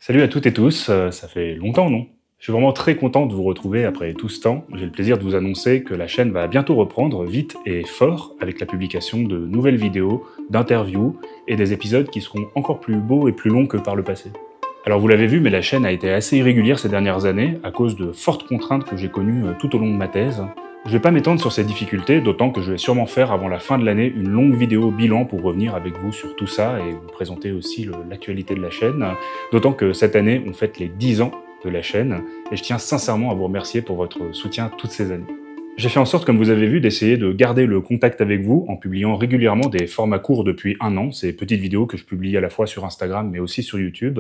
Salut à toutes et tous, ça fait longtemps, non? Je suis vraiment très content de vous retrouver après tout ce temps. J'ai le plaisir de vous annoncer que la chaîne va bientôt reprendre vite et fort avec la publication de nouvelles vidéos, d'interviews et des épisodes qui seront encore plus beaux et plus longs que par le passé. Alors vous l'avez vu, mais la chaîne a été assez irrégulière ces dernières années à cause de fortes contraintes que j'ai connues tout au long de ma thèse. Je vais pas m'étendre sur ces difficultés, d'autant que je vais sûrement faire avant la fin de l'année une longue vidéo bilan pour revenir avec vous sur tout ça et vous présenter aussi l'actualité de la chaîne, d'autant que cette année on fête les 10 ans de la chaîne et je tiens sincèrement à vous remercier pour votre soutien toutes ces années. J'ai fait en sorte, comme vous avez vu, d'essayer de garder le contact avec vous en publiant régulièrement des formats courts depuis 1 an, ces petites vidéos que je publie à la fois sur Instagram mais aussi sur YouTube.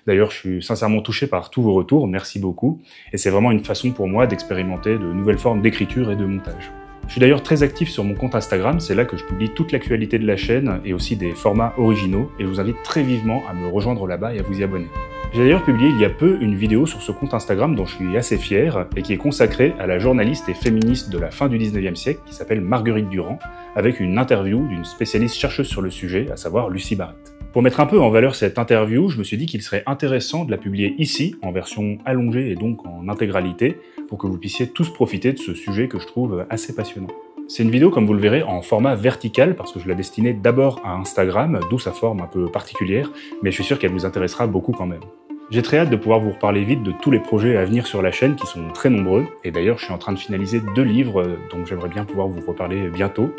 D'ailleurs, je suis sincèrement touché par tous vos retours, merci beaucoup. Et c'est vraiment une façon pour moi d'expérimenter de nouvelles formes d'écriture et de montage. Je suis d'ailleurs très actif sur mon compte Instagram, c'est là que je publie toute l'actualité de la chaîne et aussi des formats originaux, et je vous invite très vivement à me rejoindre là-bas et à vous y abonner. J'ai d'ailleurs publié il y a peu une vidéo sur ce compte Instagram dont je suis assez fier et qui est consacrée à la journaliste et féministe de la fin du 19e siècle qui s'appelle Marguerite Durand, avec une interview d'une spécialiste chercheuse sur le sujet, à savoir Lucie Barrette. Pour mettre un peu en valeur cette interview, je me suis dit qu'il serait intéressant de la publier ici, en version allongée et donc en intégralité, pour que vous puissiez tous profiter de ce sujet que je trouve assez passionnant. C'est une vidéo, comme vous le verrez, en format vertical, parce que je la destinais d'abord à Instagram, d'où sa forme un peu particulière, mais je suis sûr qu'elle vous intéressera beaucoup quand même. J'ai très hâte de pouvoir vous reparler vite de tous les projets à venir sur la chaîne, qui sont très nombreux, et d'ailleurs je suis en train de finaliser 2 livres, donc j'aimerais bien pouvoir vous reparler bientôt,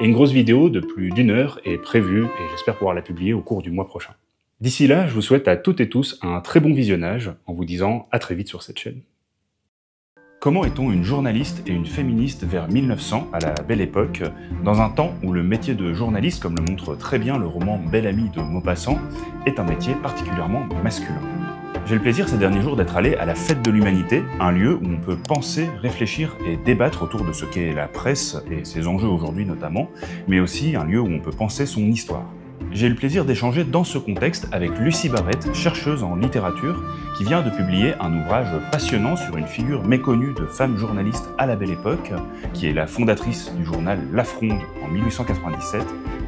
et une grosse vidéo de plus d'1 heure est prévue, et j'espère pouvoir la publier au cours du mois prochain. D'ici là, je vous souhaite à toutes et tous un très bon visionnage, en vous disant à très vite sur cette chaîne. Comment est-on une journaliste et une féministe vers 1900, à la Belle Époque, dans un temps où le métier de journaliste, comme le montre très bien le roman Bel Ami de Maupassant, est un métier particulièrement masculin? J'ai le plaisir ces derniers jours d'être allé à la Fête de l'Humanité, un lieu où on peut penser, réfléchir et débattre autour de ce qu'est la presse et ses enjeux aujourd'hui notamment, mais aussi un lieu où on peut penser son histoire. J'ai eu le plaisir d'échanger dans ce contexte avec Lucie Barrette, chercheuse en littérature, qui vient de publier un ouvrage passionnant sur une figure méconnue de femme journaliste à la Belle Époque, qui est la fondatrice du journal La Fronde en 1897,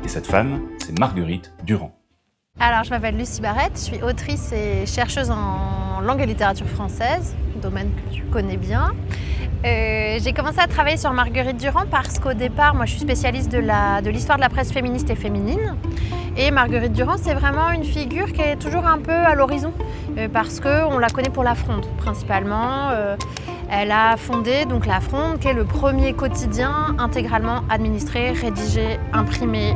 et cette femme, c'est Marguerite Durand. Alors, je m'appelle Lucie Barrette, je suis autrice et chercheuse en langue et littérature française, domaine que tu connais bien. J'ai commencé à travailler sur Marguerite Durand parce qu'au départ, moi je suis spécialiste de l'histoire de la presse féministe et féminine. Et Marguerite Durand, c'est vraiment une figure qui est toujours un peu à l'horizon parce qu'on la connaît pour La Fronde principalement. Elle a fondé donc La Fronde, qui est le premier quotidien intégralement administré, rédigé, imprimé,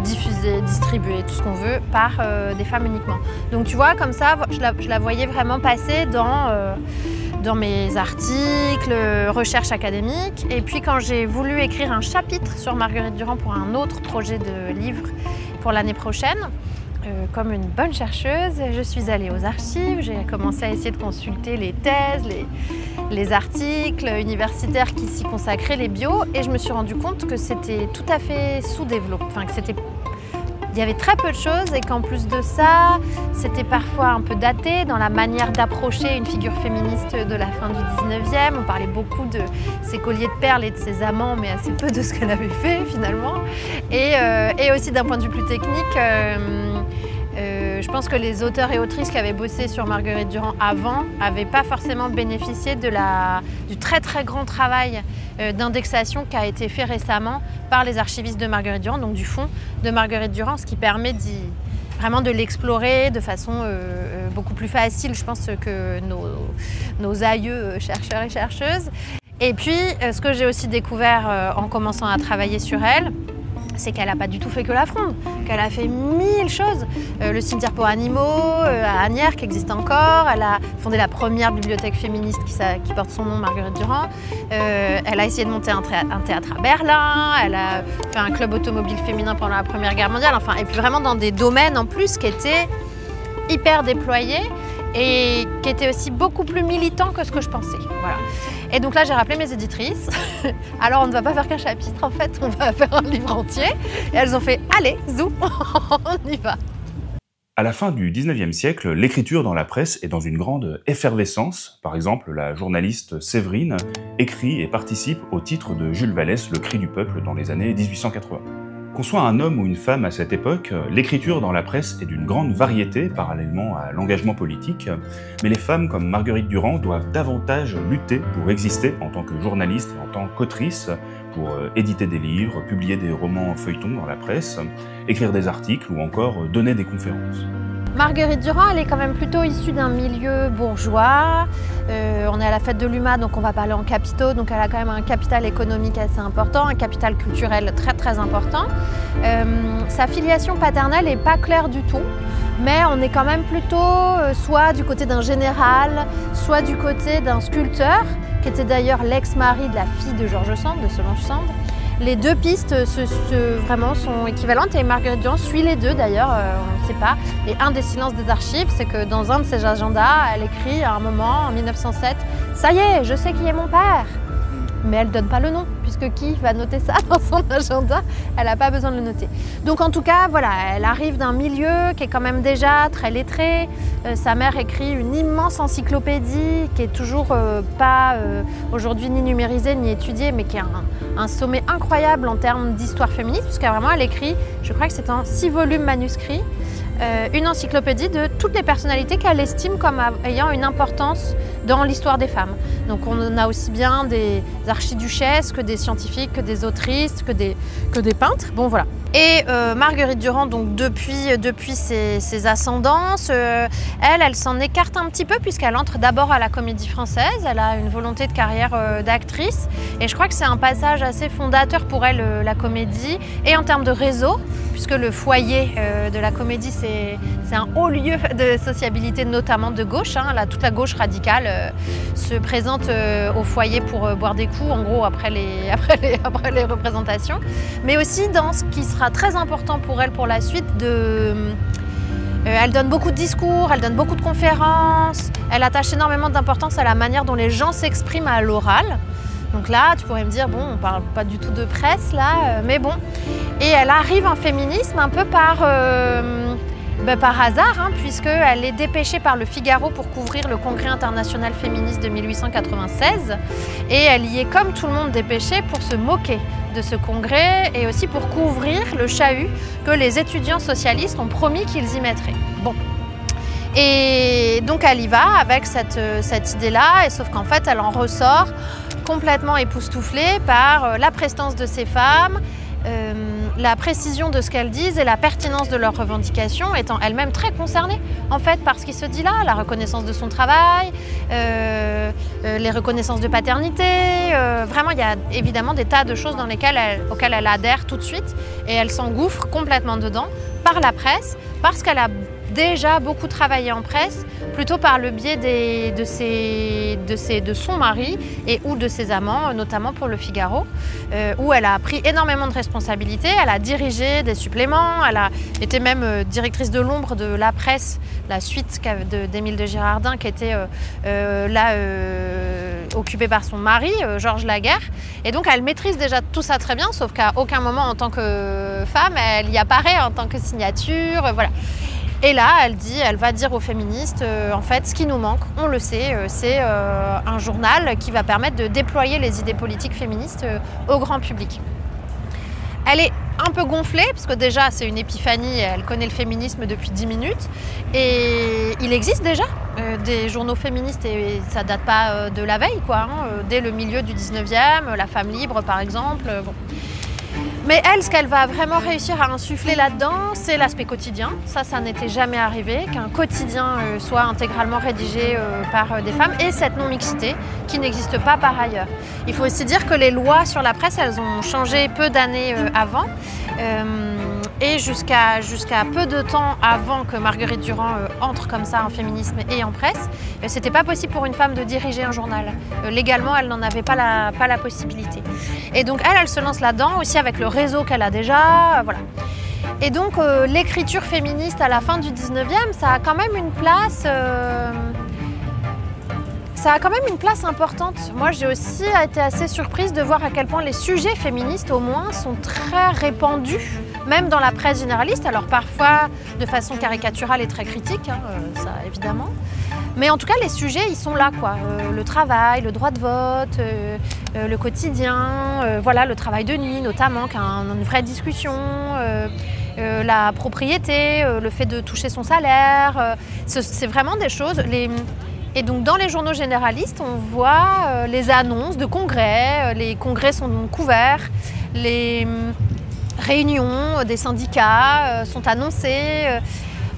diffusé, distribué, tout ce qu'on veut, par des femmes uniquement. Donc tu vois, comme ça, je la voyais vraiment passer dans mes articles, recherches académiques. Et puis quand j'ai voulu écrire un chapitre sur Marguerite Durand pour un autre projet de livre pour l'année prochaine, comme une bonne chercheuse, je suis allée aux archives, j'ai commencé à essayer de consulter les thèses, les articles universitaires qui s'y consacraient, les bios, et je me suis rendu compte que c'était tout à fait sous-développé, enfin que il y avait très peu de choses et qu'en plus de ça, c'était parfois un peu daté dans la manière d'approcher une figure féministe de la fin du 19e. On parlait beaucoup de ses colliers de perles et de ses amants, mais assez peu de ce qu'elle avait fait finalement. Et aussi d'un point de vue plus technique, je pense que les auteurs et autrices qui avaient bossé sur Marguerite Durand avant n'avaient pas forcément bénéficié du très très grand travail d'indexation qui a été fait récemment par les archivistes de Marguerite Durand, donc du fonds de Marguerite Durand, ce qui permet vraiment de l'explorer de façon beaucoup plus facile, je pense, que nos aïeux chercheurs et chercheuses. Et puis, ce que j'ai aussi découvert en commençant à travailler sur elle, c'est qu'elle n'a pas du tout fait que La Fronde, qu'elle a fait 1000 choses. Le cimetière pour animaux à Asnières, qui existe encore. Elle a fondé la première bibliothèque féministe qui porte son nom, Marguerite Durand. Elle a essayé de monter un théâtre à Berlin. Elle a fait un club automobile féminin pendant la Première Guerre mondiale. Enfin, et puis vraiment dans des domaines en plus qui étaient hyper déployés et qui étaient aussi beaucoup plus militants que ce que je pensais. Voilà. Et donc là, j'ai rappelé mes éditrices. Alors, on ne va pas faire qu'un chapitre, en fait, on va faire un livre entier. Et elles ont fait, allez, zou, on y va. À la fin du 19e siècle, l'écriture dans la presse est dans une grande effervescence. Par exemple, la journaliste Séverine écrit et participe au titre de Jules Vallès, Le Cri du Peuple, dans les années 1880. Qu'on soit un homme ou une femme à cette époque, l'écriture dans la presse est d'une grande variété parallèlement à l'engagement politique, mais les femmes comme Marguerite Durand doivent davantage lutter pour exister en tant que journaliste et en tant qu'autrice, pour éditer des livres, publier des romans feuilletons dans la presse, écrire des articles ou encore donner des conférences. Marguerite Durand, elle est quand même plutôt issue d'un milieu bourgeois. On est à la fête de l'UMA, donc on va parler en capitaux. Donc elle a quand même un capital économique assez important, un capital culturel très très important. Sa filiation paternelle n'est pas claire du tout, mais on est quand même plutôt soit du côté d'un général, soit du côté d'un sculpteur, qui était d'ailleurs l'ex-mari de la fille de George Sand, de Solange Sand. Les deux pistes vraiment sont équivalentes et Marguerite Durand suit les deux d'ailleurs, on ne sait pas. Et un des silences des archives, c'est que dans un de ses agendas, elle écrit à un moment, en 1907, « Ça y est, je sais qui est mon père !» Mais elle ne donne pas le nom, puisque qui va noter ça dans son agenda? Elle n'a pas besoin de le noter. Donc en tout cas, voilà, elle arrive d'un milieu qui est quand même déjà très lettré. Sa mère écrit une immense encyclopédie qui est toujours pas aujourd'hui ni numérisée ni étudiée, mais qui est un sommet incroyable en termes d'histoire féministe, puisque vraiment elle écrit, je crois que c'est en 6 volumes manuscrits, une encyclopédie de toutes les personnalités qu'elle estime comme ayant une importance dans l'histoire des femmes. Donc on a aussi bien des archiduchesses que des scientifiques, que des autrices, que des peintres. Bon voilà. Et Marguerite Durand, donc depuis ses ascendances, elle s'en écarte un petit peu puisqu'elle entre d'abord à la Comédie Française. Elle a une volonté de carrière d'actrice et je crois que c'est un passage assez fondateur pour elle, la comédie, et en termes de réseau, puisque le foyer de la Comédie, c'est un haut lieu de sociabilité, notamment de gauche. Toute la gauche radicale se présente au foyer pour boire des coups, en gros, après les représentations. Mais aussi dans ce qui sera très important pour elle pour la suite, elle donne beaucoup de discours, elle donne beaucoup de conférences, elle attache énormément d'importance à la manière dont les gens s'expriment à l'oral. Donc là, tu pourrais me dire, bon, on parle pas du tout de presse là, mais bon. Et elle arrive en féminisme un peu par hasard, puisqu'elle est dépêchée par le Figaro pour couvrir le Congrès international féministe de 1896. Et elle y est, comme tout le monde, dépêchée pour se moquer de ce congrès et aussi pour couvrir le chahut que les étudiants socialistes ont promis qu'ils y mettraient. Bon. Et donc elle y va avec cette idée-là, et sauf qu'en fait, elle en ressort complètement époustouflée par la prestance de ces femmes, la précision de ce qu'elles disent et la pertinence de leurs revendications, étant elle-même très concernée en fait par ce qui se dit là, la reconnaissance de son travail, les reconnaissances de paternité, vraiment il y a évidemment des tas de choses auxquelles elle adhère tout de suite et elle s'engouffre complètement dedans par la presse, parce qu'elle a déjà beaucoup travaillé en presse, plutôt par le biais de son mari et ou de ses amants, notamment pour le Figaro, où elle a pris énormément de responsabilités. Elle a dirigé des suppléments, elle a été même directrice de l'ombre de la presse, la suite d'Émile de Girardin, qui était occupée par son mari, Georges Laguerre. Et donc elle maîtrise déjà tout ça très bien, sauf qu'à aucun moment en tant que femme, elle y apparaît en tant que signature, voilà. Et là, elle va dire aux féministes, en fait, ce qui nous manque, on le sait, c'est un journal qui va permettre de déployer les idées politiques féministes au grand public. Elle est un peu gonflée, parce que déjà, c'est une épiphanie, elle connaît le féminisme depuis 10 minutes. Et il existe déjà des journaux féministes, et ça date pas de la veille, quoi, dès le milieu du 19e, La Femme Libre, par exemple. Bon. Mais elle, ce qu'elle va vraiment réussir à insuffler là-dedans, c'est l'aspect quotidien. Ça n'était jamais arrivé, qu'un quotidien soit intégralement rédigé par des femmes, et cette non-mixité qui n'existe pas par ailleurs. Il faut aussi dire que les lois sur la presse, elles ont changé peu d'années avant. Et jusqu'à peu de temps avant que Marguerite Durand entre comme ça en féminisme et en presse, c'était pas possible pour une femme de diriger un journal. Légalement, elle n'en avait pas la possibilité. Et donc elle se lance là-dedans aussi avec le réseau qu'elle a déjà, voilà. Et donc l'écriture féministe à la fin du 19e, ça a quand même une place... Ça a quand même une place importante. Moi, j'ai aussi été assez surprise de voir à quel point les sujets féministes, au moins, sont très répandus, même dans la presse généraliste. Alors parfois de façon caricaturale et très critique, ça évidemment. Mais en tout cas, les sujets, ils sont là, quoi. Le travail, le droit de vote, le quotidien, voilà, le travail de nuit notamment, qui a une vraie discussion, la propriété, le fait de toucher son salaire. C'est vraiment des choses... Et donc dans les journaux généralistes, on voit les annonces de congrès, les congrès sont couverts, les réunions des syndicats sont annoncées.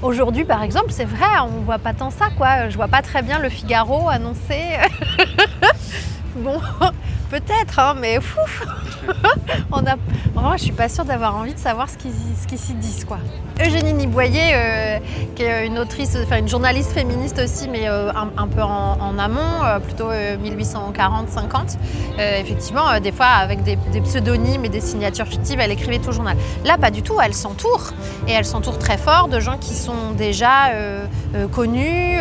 Aujourd'hui, par exemple, c'est vrai, on ne voit pas tant ça, quoi. Je ne vois pas très bien le Figaro annoncer. Bon, peut-être, hein, mais ouf. Vraiment, je suis pas sûre d'avoir envie de savoir ce qu'ils s'y disent, quoi. Eugénie Niboyer, qui est une autrice, enfin une journaliste féministe aussi, mais un peu en amont, plutôt 1840-50. Effectivement, des fois avec des pseudonymes et des signatures fictives, elle écrivait tout le journal. Là, pas du tout, elle s'entoure, et elle s'entoure très fort de gens qui sont déjà connus.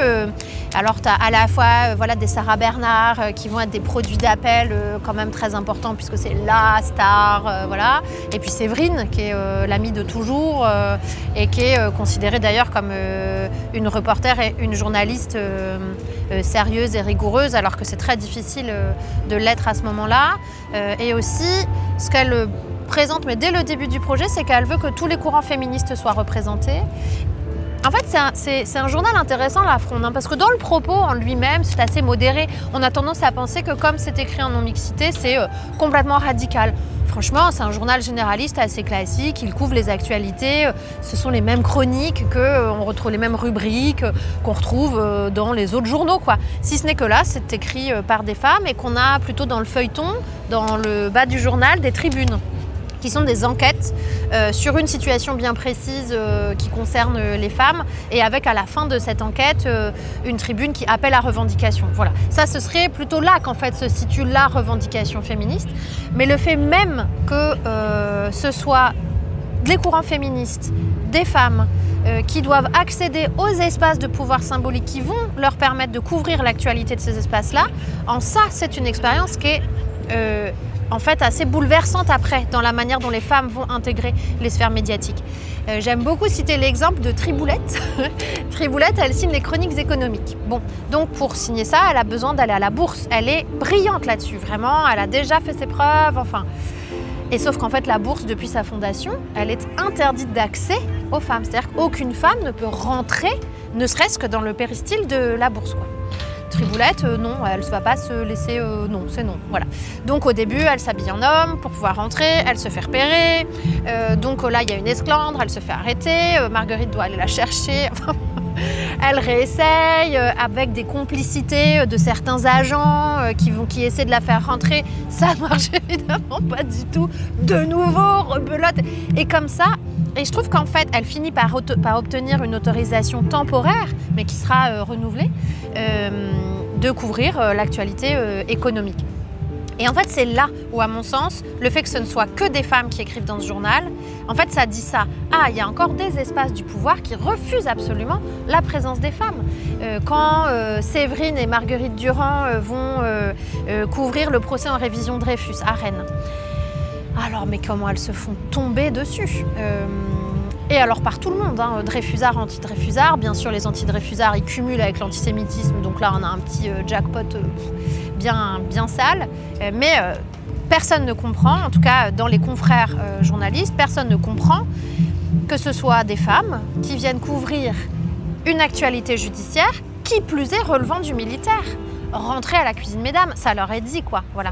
Alors, tu as à la fois voilà, des Sarah Bernard qui vont être des produits d'appel quand même très importants, puisque c'est la star, voilà. Et puis Séverine, qui est l'amie de toujours, et qui est considérée d'ailleurs comme une reporter et une journaliste sérieuse et rigoureuse, alors que c'est très difficile de l'être à ce moment-là. Et aussi, ce qu'elle présente, mais dès le début du projet, c'est qu'elle veut que tous les courants féministes soient représentés. En fait, c'est un journal intéressant, La Fronde, hein, parce que dans le propos en lui-même, c'est assez modéré. On a tendance à penser que comme c'est écrit en non-mixité, c'est complètement radical. Franchement, c'est un journal généraliste assez classique, il couvre les actualités, ce sont les mêmes chroniques, on retrouve les mêmes rubriques qu'on retrouve dans les autres journaux, quoi. Si ce n'est que là, c'est écrit par des femmes et qu'on a plutôt dans le feuilleton, dans le bas du journal, des tribunes, qui sont des enquêtes sur une situation bien précise qui concerne les femmes, et avec à la fin de cette enquête une tribune qui appelle à revendication. Voilà. Ça, ce serait plutôt là qu'en fait se situe la revendication féministe. Mais le fait même que ce soit des courants féministes, des femmes qui doivent accéder aux espaces de pouvoir symbolique qui vont leur permettre de couvrir l'actualité de ces espaces-là, en ça, c'est une expérience qui est en fait assez bouleversante après dans la manière dont les femmes vont intégrer les sphères médiatiques. J'aime beaucoup citer l'exemple de Triboulette. Triboulette, elle signe les chroniques économiques. Bon, donc pour signer ça, elle a besoin d'aller à la bourse. Elle est brillante là-dessus, vraiment, elle a déjà fait ses preuves, enfin. Et sauf qu'en fait, la bourse, depuis sa fondation, elle est interdite d'accès aux femmes. C'est-à-dire qu'aucune femme ne peut rentrer, ne serait-ce que dans le péristyle de la bourse, quoi. Triboulette, non, elle ne va pas se laisser, non, c'est non, voilà. Donc au début, elle s'habille en homme pour pouvoir rentrer, elle se fait repérer, donc là, il y a une esclandre, elle se fait arrêter, Marguerite doit aller la chercher, elle réessaye avec des complicités de certains agents qui essaient de la faire rentrer, ça marche évidemment pas du tout, de nouveau, rebelote, et comme ça. Et je trouve qu'en fait, elle finit par obtenir une autorisation temporaire, mais qui sera renouvelée, de couvrir l'actualité économique. Et en fait, c'est là où, à mon sens, le fait que ce ne soit que des femmes qui écrivent dans ce journal, en fait, ça dit ça. Ah, il y a encore des espaces du pouvoir qui refusent absolument la présence des femmes. Quand Séverine et Marguerite Durand vont couvrir le procès en révision Dreyfus à Rennes, alors, mais comment elles se font tomber dessus et alors par tout le monde, hein, Dreyfusards, anti-Dreyfusards, bien sûr les anti-Dreyfusards ils cumulent avec l'antisémitisme, donc là on a un petit jackpot bien sale, mais personne ne comprend, en tout cas dans les confrères journalistes, personne ne comprend que ce soit des femmes qui viennent couvrir une actualité judiciaire, qui plus est relevant du militaire. Rentrer à la cuisine mesdames, ça leur est dit, quoi, voilà.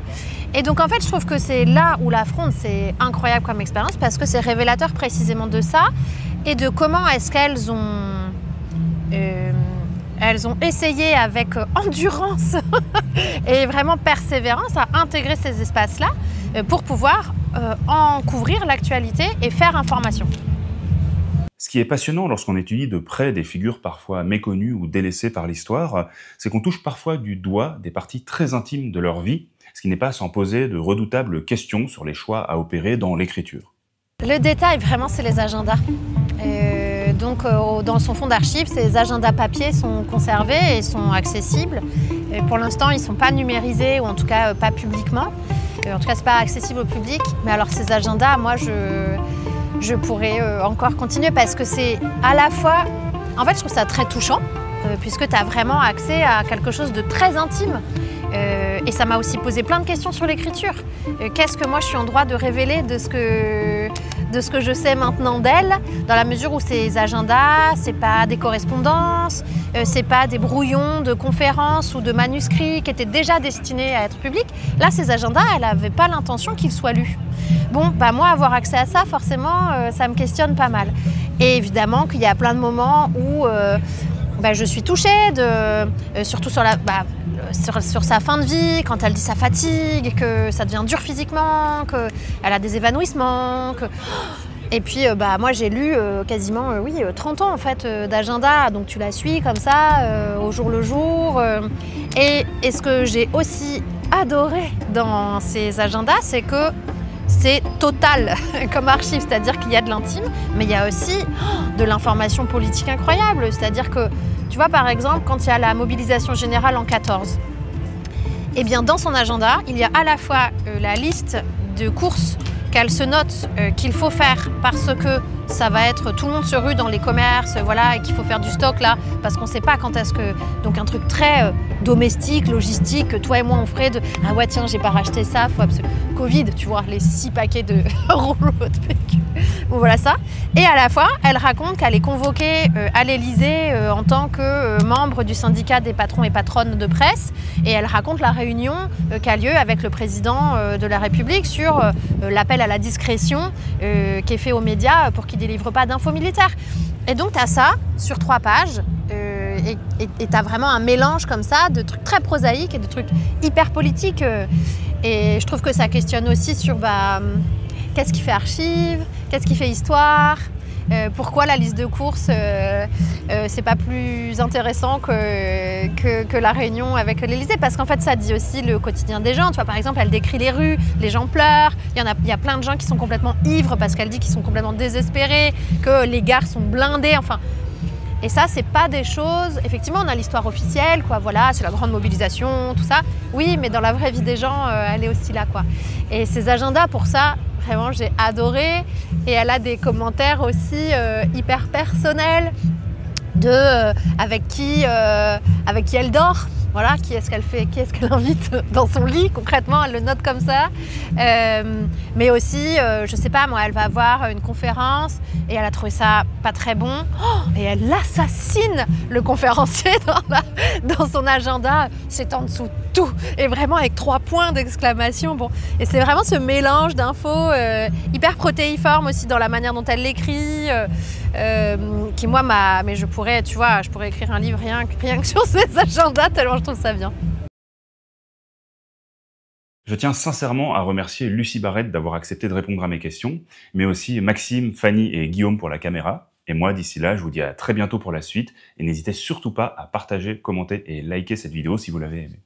Et donc en fait je trouve que c'est là où La Fronde, c'est incroyable comme expérience, parce que c'est révélateur précisément de ça et de comment est-ce qu'elles ont essayé avec endurance et vraiment persévérance à intégrer ces espaces-là pour pouvoir en couvrir l'actualité et faire information. Ce qui est passionnant lorsqu'on étudie de près des figures parfois méconnues ou délaissées par l'histoire, c'est qu'on touche parfois du doigt des parties très intimes de leur vie, ce qui n'est pas sans poser de redoutables questions sur les choix à opérer dans l'écriture. Le détail, vraiment, c'est les agendas. Donc, dans son fonds d'archives, ces agendas papier sont conservés et sont accessibles. Et pour l'instant, ils ne sont pas numérisés, ou en tout cas pas publiquement. En tout cas, ce n'est pas accessible au public. Mais alors, ces agendas, moi, je pourrais encore continuer parce que c'est à la fois... En fait, je trouve ça très touchant puisque tu as vraiment accès à quelque chose de très intime. Et ça m'a aussi posé plein de questions sur l'écriture. Qu'est-ce que moi je suis en droit de révéler de ce que je sais maintenant d'elle, dans la mesure où ces agendas, c'est pas des correspondances, c'est pas des brouillons de conférences ou de manuscrits qui étaient déjà destinés à être publics. Là, ces agendas, elle n'avait pas l'intention qu'ils soient lus. Bon, bah moi, avoir accès à ça, forcément, ça me questionne pas mal. Et évidemment qu'il y a plein de moments où je suis touchée, surtout sur sa fin de vie, quand elle dit ça fatigue, que ça devient dur physiquement, qu'elle a des évanouissements. Et puis moi j'ai lu quasiment 30 ans en fait d'agenda, donc tu la suis comme ça au jour le jour. Et ce que j'ai aussi adoré dans ces agendas, c'est que c'est total comme archive, c'est-à-dire qu'il y a de l'intime, mais il y a aussi de l'information politique incroyable. C'est-à-dire que, tu vois, par exemple, quand il y a la mobilisation générale en 14, eh bien, dans son agenda, il y a à la fois la liste de courses qu'elle se note qu'il faut faire parce que ça va être tout le monde se rue dans les commerces, voilà, et qu'il faut faire du stock là, parce qu'on ne sait pas quand est-ce que... Donc un truc très domestique, logistique, que toi et moi on ferait de « Ah ouais tiens, j'ai pas racheté ça, faut absolument... » Covid, tu vois, les 6 paquets de rouleaux de PQ. Bon voilà ça. Et à la fois, elle raconte qu'elle est convoquée à l'Élysée en tant que membre du syndicat des patrons et patronnes de presse, et elle raconte la réunion qui a lieu avec le président de la République sur l'appel à la discrétion qui est fait aux médias pour qu'ils ne délivrent pas d'infos militaires. Et donc tu as ça sur 3 pages et tu as vraiment un mélange comme ça de trucs très prosaïques et de trucs hyper politiques. Et je trouve que ça questionne aussi sur qu'est-ce qui fait archive, qu'est-ce qui fait histoire, pourquoi la liste de courses c'est pas plus intéressant que la réunion avec l'Élysée, parce qu'en fait ça dit aussi le quotidien des gens. Tu vois, par exemple, elle décrit les rues, les gens pleurent, il y a plein de gens qui sont complètement ivres parce qu'elle dit qu'ils sont complètement désespérés, que les gares sont blindées, enfin. Et ça, c'est pas des choses... Effectivement, on a l'histoire officielle, quoi, voilà, c'est la grande mobilisation, tout ça. Oui, mais dans la vraie vie des gens, elle est aussi là, quoi. Et ces agendas, pour ça, vraiment, j'ai adoré. Et elle a des commentaires aussi hyper personnels avec qui elle dort. Voilà, qui est-ce qu'elle invite dans son lit, concrètement, elle le note comme ça. Mais aussi, je sais pas, moi, elle va avoir une conférence et elle a trouvé ça pas très bon. Et elle assassine le conférencier dans son agenda. C'est en dessous de tout. Et vraiment avec 3 points d'exclamation. Bon. Et c'est vraiment ce mélange d'infos hyper protéiforme aussi dans la manière dont elle l'écrit. Qui moi mais je pourrais écrire un livre rien que sur ces agendas tellement je trouve ça bien. Je tiens sincèrement à remercier Lucie Barrette d'avoir accepté de répondre à mes questions, mais aussi Maxime, Fanny et Guillaume pour la caméra. Et moi, d'ici là, je vous dis à très bientôt pour la suite, et n'hésitez surtout pas à partager, commenter et liker cette vidéo si vous l'avez aimée.